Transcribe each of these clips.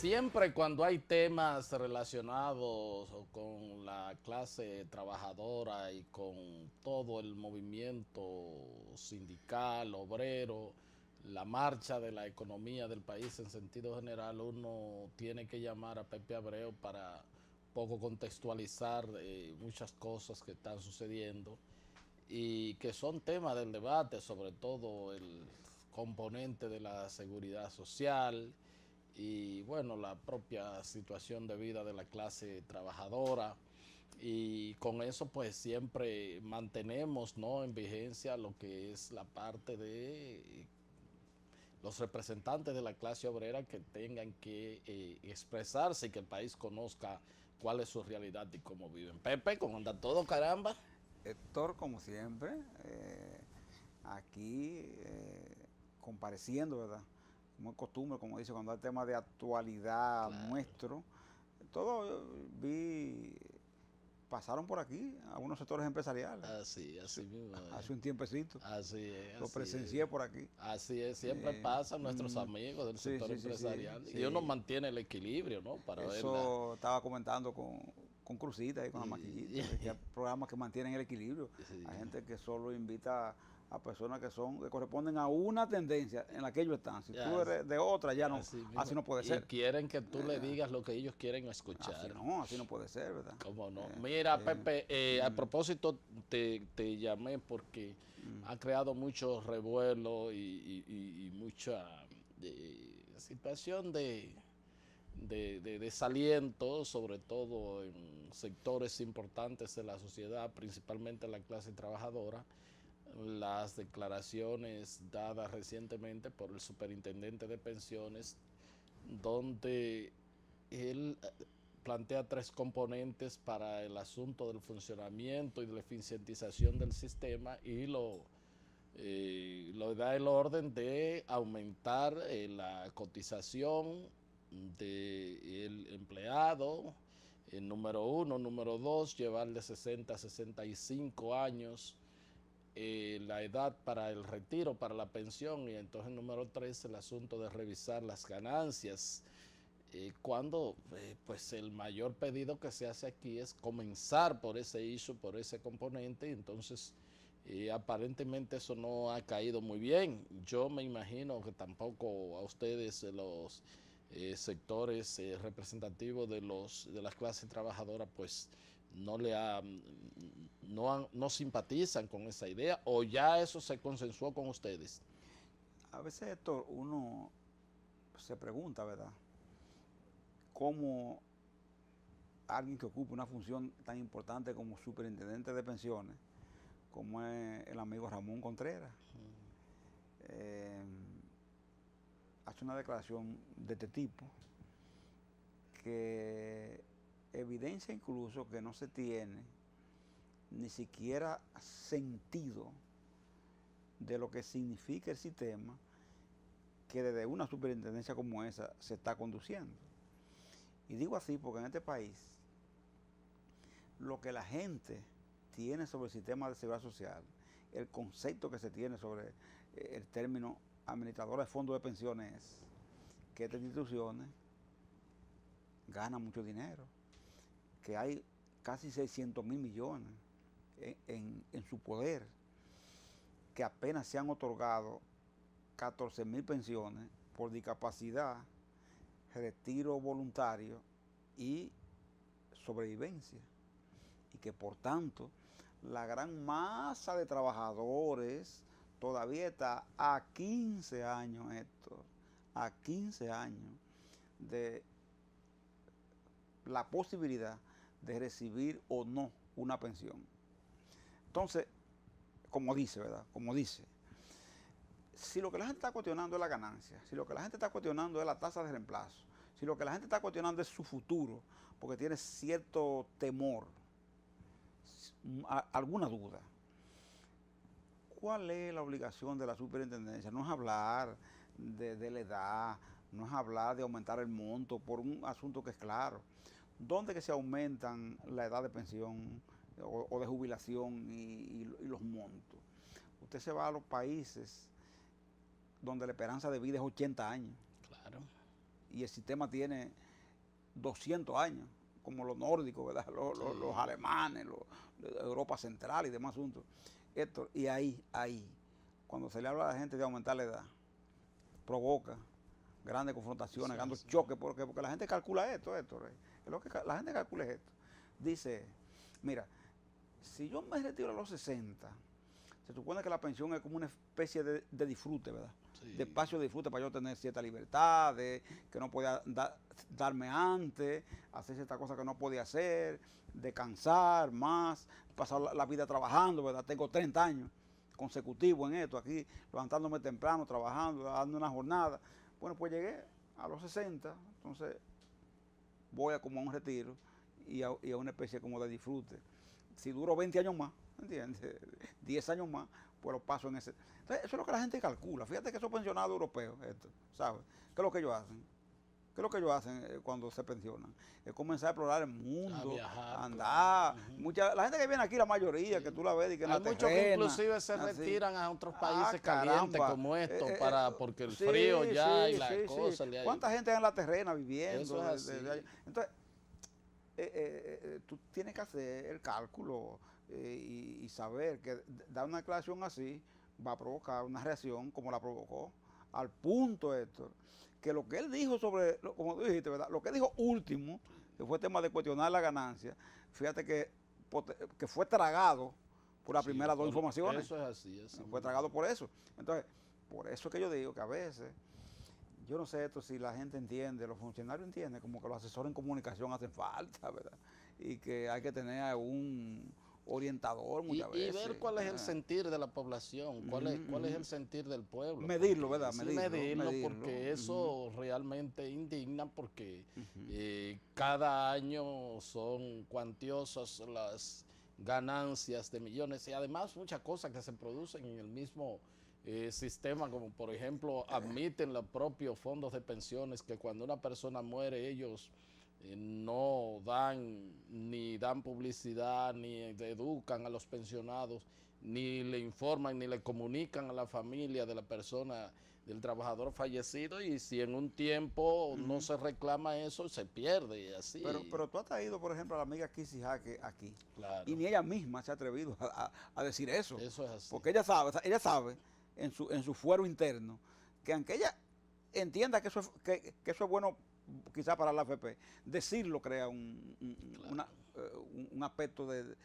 Siempre cuando hay temas relacionados con la clase trabajadora y con todo el movimiento sindical, obrero, la marcha de la economía del país en sentido general, uno tiene que llamar a Pepe Abreu para poco contextualizar muchas cosas que están sucediendo y que son temas del debate, sobre todo el componente de la seguridad social y bueno, la propia situación de vida de la clase trabajadora. Y con eso pues siempre mantenemos, ¿no?, en vigencia lo que es la parte de los representantes de la clase obrera que tengan que expresarse y que el país conozca cuál es su realidad y cómo viven. Pepe, ¿cómo anda todo, caramba? Héctor, como siempre, aquí compareciendo, ¿verdad? Como es costumbre, como dice, cuando hay temas de actualidad Claro. nuestro, todo pasaron por aquí algunos sectores empresariales, Así, así mismo es. hace un tiempecito, Así es, lo así es. presencié por aquí. Así es, siempre Eh, pasan nuestros amigos del sí, sector sí, sí, sí, empresarial y uno sí. mantiene el equilibrio, ¿no? Para verla. Eso estaba comentando con Cruzita y con la maquillita, de que hay programas que mantienen el equilibrio. Sí, Hay gente que solo invita a personas que corresponden a una tendencia en la que ellos están. Si tú así, eres de otra, ya no, así mismo. así no puede Y ser. quieren que tú le digas lo que ellos quieren Así escuchar. no, así no puede ser, ¿verdad? ¿Cómo no? Eh, Mira, eh, Pepe, a mm, propósito te llamé porque mm. ha creado mucho revuelo y mucha situación de desaliento, sobre todo en sectores importantes de la sociedad, principalmente la clase trabajadora, las declaraciones dadas recientemente por el superintendente de pensiones, donde él plantea tres componentes para el asunto del funcionamiento y de la eficientización del sistema y lo da el orden de aumentar la cotización del empleado, número uno, número dos, llevar de 60 a 65 años la edad para el retiro, para la pensión, y entonces número tres, el asunto de revisar las ganancias. Cuando pues el mayor pedido que se hace aquí es comenzar por ese issue, por ese componente, y entonces aparentemente eso no ha caído muy bien. Yo me imagino que tampoco a ustedes, los sectores representativos de las clases trabajadoras, pues no le ha, no simpatizan con esa idea, o ya eso se consensuó con ustedes. A veces, Héctor, uno se pregunta, ¿verdad? ¿Cómo alguien que ocupa una función tan importante como superintendente de pensiones, como es el amigo Ramón Contreras, eh, hace una declaración de este tipo que evidencia incluso que no se tiene ni siquiera sentido de lo que significa el sistema que desde una superintendencia como esa se está conduciendo? Y digo así porque en este país lo que la gente tiene sobre el sistema de seguridad social, el concepto que se tiene sobre el término administrador de fondos de pensiones es que estas instituciones ganan mucho dinero, que hay casi 600.000 millones en su poder, que apenas se han otorgado 14.000 pensiones por discapacidad, retiro voluntario y sobrevivencia. Y que por tanto la gran masa de trabajadores todavía está a 15 años, Héctor, a 15 años de la posibilidad de recibir o no una pensión. Entonces, como dice, ¿verdad? Como dice, si lo que la gente está cuestionando es la ganancia, si lo que la gente está cuestionando es la tasa de reemplazo, si lo que la gente está cuestionando es su futuro, porque tiene cierto temor, alguna duda, ¿cuál es la obligación de la superintendencia? No es hablar de la edad, no es hablar de aumentar el monto por un asunto que es claro. ¿Dónde que se aumentan la edad de pensión o de jubilación y los montos? Usted se va a los países donde la esperanza de vida es 80 años Claro. y el sistema tiene 200 años, como los nórdicos, ¿verdad? Los alemanes, Europa Central y demás asuntos. Esto, y ahí, cuando se le habla a la gente de aumentar la edad, provoca grandes confrontaciones, grandes choques, porque la gente calcula esto, es lo que la gente calcula es esto. Dice, mira, si yo me retiro a los 60, se supone que la pensión es como una especie de disfrute, ¿verdad? Sí. De espacio de disfrute para yo tener cierta libertad, de que no podía darme antes, hacer ciertas cosas que no podía hacer, descansar más, pasar la vida trabajando, ¿verdad? Tengo 30 años consecutivos en esto, aquí levantándome temprano, trabajando, dando una jornada. Bueno, pues llegué a los 60, entonces voy a como a un retiro y a una especie como de disfrute. Si duro 20 años más, ¿entiendes? 10 años más, pues lo paso en ese. Entonces, eso es lo que la gente calcula. Fíjate que esos pensionados europeos, ¿sabes? ¿Qué es lo que ellos hacen? ¿Qué es lo que ellos hacen cuando se pensionan? Es comenzar a explorar el mundo, a viajar, andar. La gente que viene aquí, la mayoría, que tú la ves y que en la terrena. Hay muchos que inclusive se retiran a otros países calientes como estos, porque el frío y la cosa. ¿Cuánta gente hay en la terrena viviendo? Eso es así. Entonces, tú tienes que hacer el cálculo y saber que dar una declaración así va a provocar una reacción como la provocó, al punto, Héctor, que lo que él dijo sobre, como tú dijiste, ¿verdad? Lo que dijo último, que fue el tema de cuestionar la ganancia, fíjate que fue tragado por las primeras dos informaciones. Eso es así. Fue tragado por eso. Entonces, por eso que yo digo que a veces, yo no sé esto si la gente entiende, los funcionarios entienden, como que los asesores en comunicación hacen falta, ¿verdad? Y que hay que tener un orientador muchas veces. Y ver cuál es el sentir de la población, cuál es el sentir del pueblo. Medirlo, ¿verdad? Medirlo, porque eso realmente indigna, porque cada año son cuantiosas las ganancias de millones y además muchas cosas que se producen en el mismo sistema, como por ejemplo admiten los propios fondos de pensiones que cuando una persona muere ellos no ni dan publicidad, ni educan a los pensionados, ni le informan, ni le comunican a la familia de la persona, del trabajador fallecido, y si en un tiempo no se reclama eso, se pierde así. Pero tú has traído, por ejemplo, a la amiga Kissy Jaque aquí, claro, y ni ella misma se ha atrevido a decir eso. Eso es así. Porque ella sabe en su fuero interno, que aunque ella entienda que eso es bueno quizás para la AFP, decirlo crea un aspecto de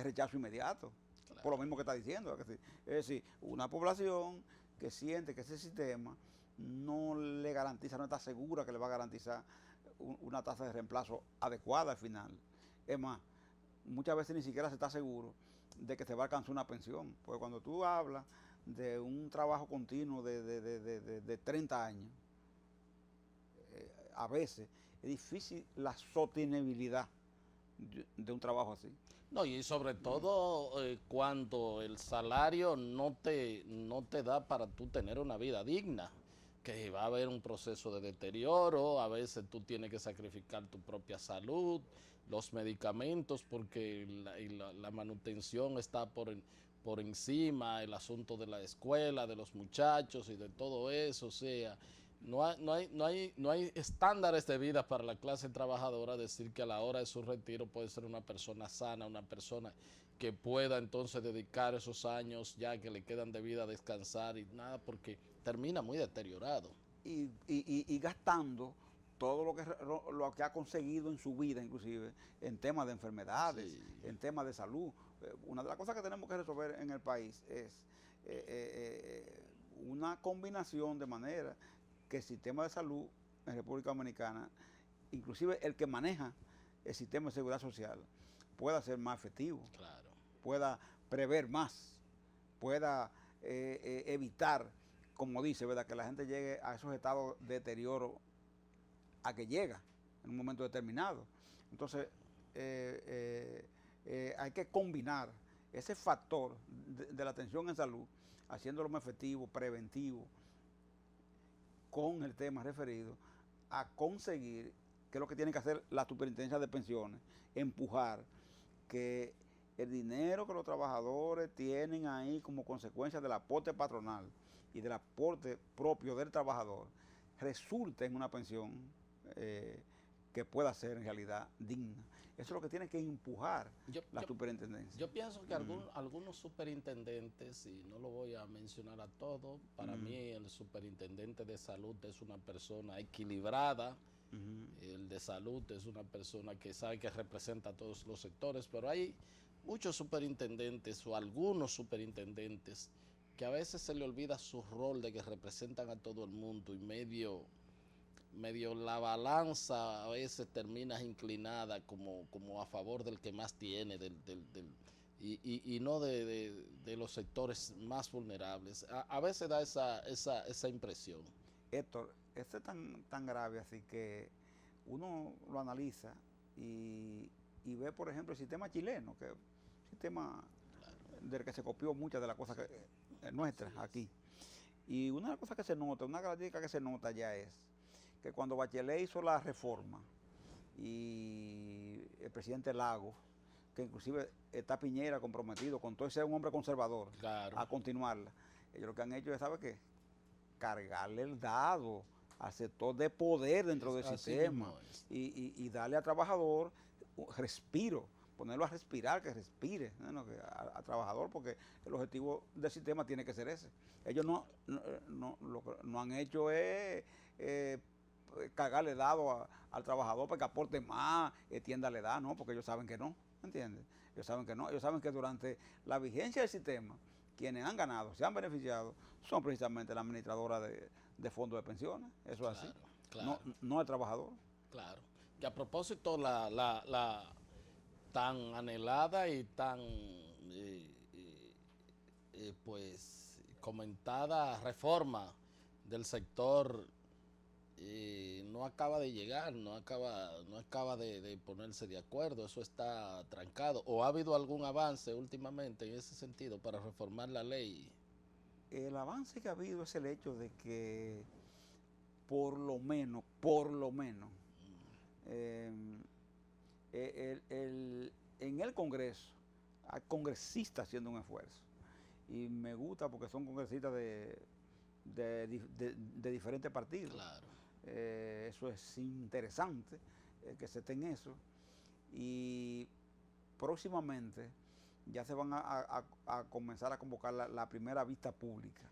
rechazo inmediato, claro, por lo mismo que está diciendo. Es decir, una población que siente que ese sistema no le garantiza, no está segura que le va a garantizar una tasa de reemplazo adecuada al final. Es más, muchas veces ni siquiera se está seguro de que se va a alcanzar una pensión, porque cuando tú hablas de un trabajo continuo de 30 años, a veces es difícil la sostenibilidad de un trabajo así. No, y sobre todo cuando el salario no te da para tú tener una vida digna, que va a haber un proceso de deterioro, a veces tú tienes que sacrificar tu propia salud, los medicamentos, porque la manutención está por encima, el asunto de la escuela, de los muchachos y de todo eso, o sea, no hay estándares de vida para la clase trabajadora. Decir que a la hora de su retiro puede ser una persona sana, una persona que pueda entonces dedicar esos años ya que le quedan de vida a descansar y nada, porque termina muy deteriorado. Y gastando todo lo que ha conseguido en su vida, inclusive en temas de enfermedades, sí, en temas de salud. Una de las cosas que tenemos que resolver en el país es una combinación de manera que el sistema de salud en República Dominicana, inclusive el que maneja el sistema de seguridad social, pueda ser más efectivo, claro, pueda prever más, pueda evitar, como dice, ¿verdad?, que la gente llegue a esos estados de deterioro a que llega en un momento determinado. Entonces, hay que combinar ese factor de la atención en salud, haciéndolo más efectivo, preventivo, con el tema referido a conseguir, que es lo que tiene que hacer la Superintendencia de Pensiones, empujar que el dinero que los trabajadores tienen ahí como consecuencia del aporte patronal y del aporte propio del trabajador resulte en una pensión que pueda ser en realidad digna. Eso es lo que tiene que empujar la superintendencia. Yo pienso que algunos superintendentes, y no lo voy a mencionar a todos, para mí el superintendente de salud es una persona equilibrada, el de salud es una persona que sabe que representa a todos los sectores, pero hay muchos superintendentes o algunos superintendentes que a veces se le olvida su rol de que representan a todo el mundo y medio la balanza a veces termina inclinada como a favor del que más tiene, y no de los sectores más vulnerables. A veces da esa impresión. Héctor, esto es tan grave así que uno lo analiza y ve, por ejemplo, el sistema chileno, que es un sistema del que se copió muchas de las cosas nuestras aquí. Y una de las cosas que se nota, una característica que se nota ya es que cuando Bachelet hizo la reforma y el presidente Lagos, que inclusive está Piñera comprometido con todo ese un hombre conservador a continuarla, ellos lo que han hecho es, ¿sabe qué? Cargarle el dado al sector de poder dentro del sistema y darle al trabajador respiro, ponerlo a respirar, que respire, ¿no? Al trabajador, porque el objetivo del sistema tiene que ser ese. Ellos lo que no han hecho es cargarle dado al trabajador para que aporte más, tiéndale edad, ¿no? Porque ellos saben que no, ¿entiendes? Ellos saben que no, ellos saben que durante la vigencia del sistema, quienes han ganado, se han beneficiado, son precisamente la administradora de fondos de pensiones, eso es así, claro. No el trabajador. Claro, que a propósito la tan anhelada y tan pues comentada reforma del sector no acaba de llegar, no acaba de ponerse de acuerdo, eso está trancado. ¿O ha habido algún avance últimamente en ese sentido para reformar la ley? El avance que ha habido es el hecho de que por lo menos, en el Congreso hay congresistas haciendo un esfuerzo. Y me gusta porque son congresistas de diferentes partidos. Claro. Eso es interesante, que se esté en eso. Y próximamente ya se van a comenzar a convocar la primera vista pública.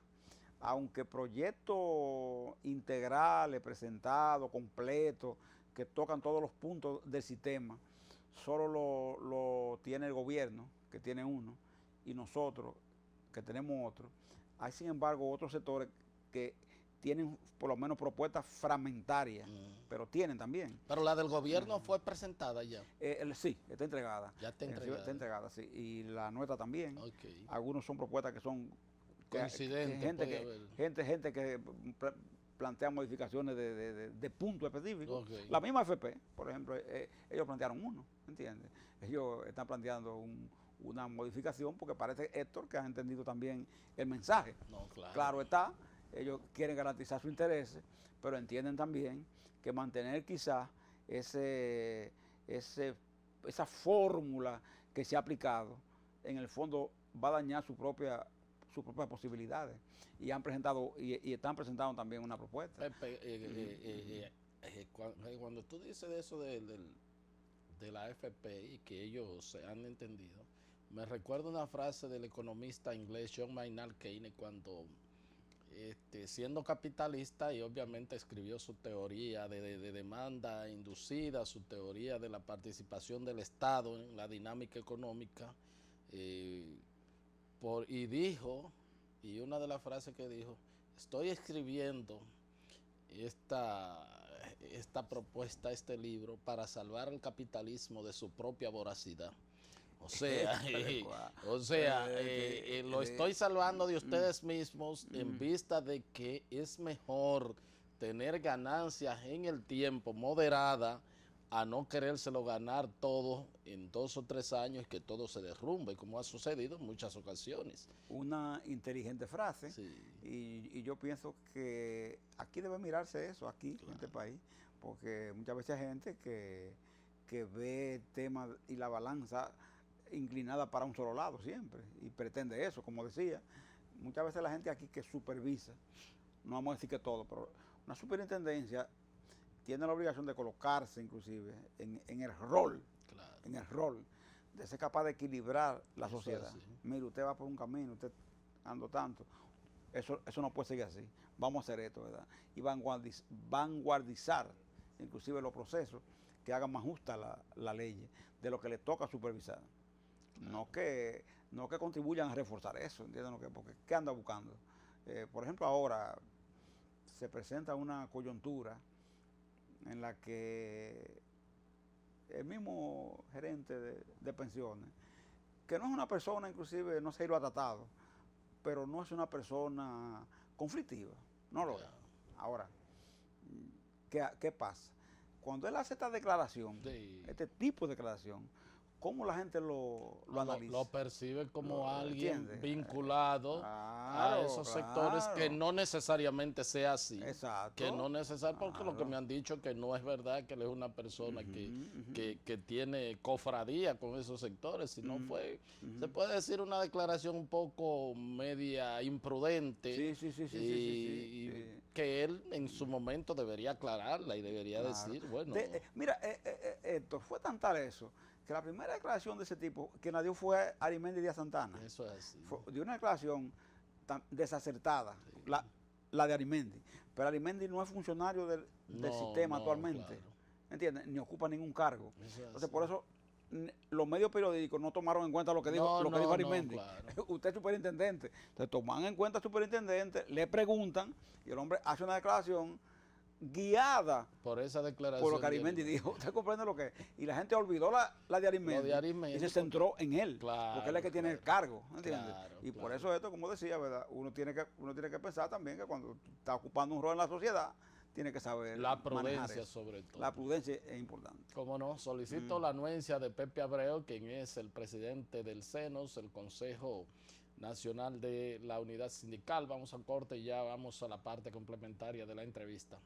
Aunque proyectos integrales, presentados, completos, que tocan todos los puntos del sistema, solo lo tiene el gobierno, que tiene uno, y nosotros, que tenemos otro. Hay, sin embargo, otros sectores que tienen por lo menos propuestas fragmentarias, pero tienen también. Pero la del gobierno fue presentada ya. Sí, está entregada. Ya está entregada. Está entregada, sí. Y la nuestra también. Okay. Algunos son propuestas que son coincidentes. Gente que plantea modificaciones de puntos específicos. Okay. La misma FP, por ejemplo, ellos plantearon uno, ¿entiendes? Ellos están planteando una modificación porque parece, Héctor, que has entendido también el mensaje. No, claro. Claro está, ellos quieren garantizar sus intereses, pero entienden también que mantener quizás esa fórmula que se ha aplicado, en el fondo va a dañar sus propias posibilidades. Y han presentado y están presentando también una propuesta. Cuando tú dices de eso de la AFP y que ellos se han entendido, me recuerdo una frase del economista inglés John Maynard Keynes cuando siendo capitalista, y obviamente escribió su teoría de demanda inducida, su teoría de la participación del Estado en la dinámica económica, y dijo, y una de las frases que dijo, estoy escribiendo esta propuesta, este libro, para salvar al capitalismo de su propia voracidad. O sea, lo estoy salvando de ustedes mismos en vista de que es mejor tener ganancias en el tiempo moderada a no querérselo ganar todo en 2 o 3 años y que todo se derrumbe, como ha sucedido en muchas ocasiones. Una inteligente frase, sí. y yo pienso que aquí debe mirarse eso, aquí, claro, en este país, porque muchas veces hay gente que ve el tema y la balanza inclinada para un solo lado siempre, y pretende eso, como decía. Muchas veces la gente aquí que supervisa, no vamos a decir que todo, pero una superintendencia tiene la obligación de colocarse inclusive en el rol, Claro. en el rol, de ser capaz de equilibrar la Eso es sociedad. así. Mire, usted va por un camino, usted ando tanto, eso no puede seguir así. Vamos a hacer esto, ¿verdad? Y vanguardizar inclusive los procesos que hagan más justa la ley de lo que le toca supervisar. No que contribuyan a reforzar eso, ¿entienden? Porque ¿qué anda buscando? Por ejemplo, ahora se presenta una coyuntura en la que el mismo gerente de pensiones, que no es una persona, inclusive, no sé si lo ha tratado, pero no es una persona conflictiva, no lo es. Ahora, ¿qué pasa? Cuando él hace esta declaración, Sí. este tipo de declaración, ¿cómo la gente lo analiza? Lo percibe como Lo alguien entiende. vinculado a Claro, esos sectores que claro. no necesariamente sea así. Exacto. Que no necesariamente, porque lo que Claro. me han dicho que no es verdad que él es una persona que tiene cofradía con esos sectores, sino se puede decir una declaración un poco media imprudente Sí. y que él en su momento debería aclararla y debería Claro. decir, bueno, Mira, esto fue tan tal eso, que la primera declaración de ese tipo que nadie fue Arimendi Díaz Santana. eso es así. Dio una declaración tan desacertada, la de Arimendi. Pero Arimendi no es funcionario del sistema actualmente. Claro. ¿Entiendes? Ni ocupa ningún cargo. Eso es Entonces, así. por eso los medios periodísticos no tomaron en cuenta lo que dijo Arimendi. Claro. Usted es superintendente. Entonces, toman en cuenta al superintendente, le preguntan y el hombre hace una declaración guiada Por esa declaración. por lo que Arimendi dijo. ¿Usted comprende lo que es? Y la gente olvidó la de Arimendi, Lo de Arimendi, y se centró en él. Claro, porque él es que tiene el cargo, ¿entiendes? Claro, Y por claro. eso esto, como decía, ¿verdad? Uno tiene que pensar también que cuando está ocupando un rol en la sociedad, tiene que saber La manejar prudencia eso. sobre todo. La prudencia es importante. Como no, solicito la anuencia de Pepe Abreu, quien es el presidente del CENOS, el Consejo Nacional de la Unidad Sindical. Vamos a corte y ya vamos a la parte complementaria de la entrevista.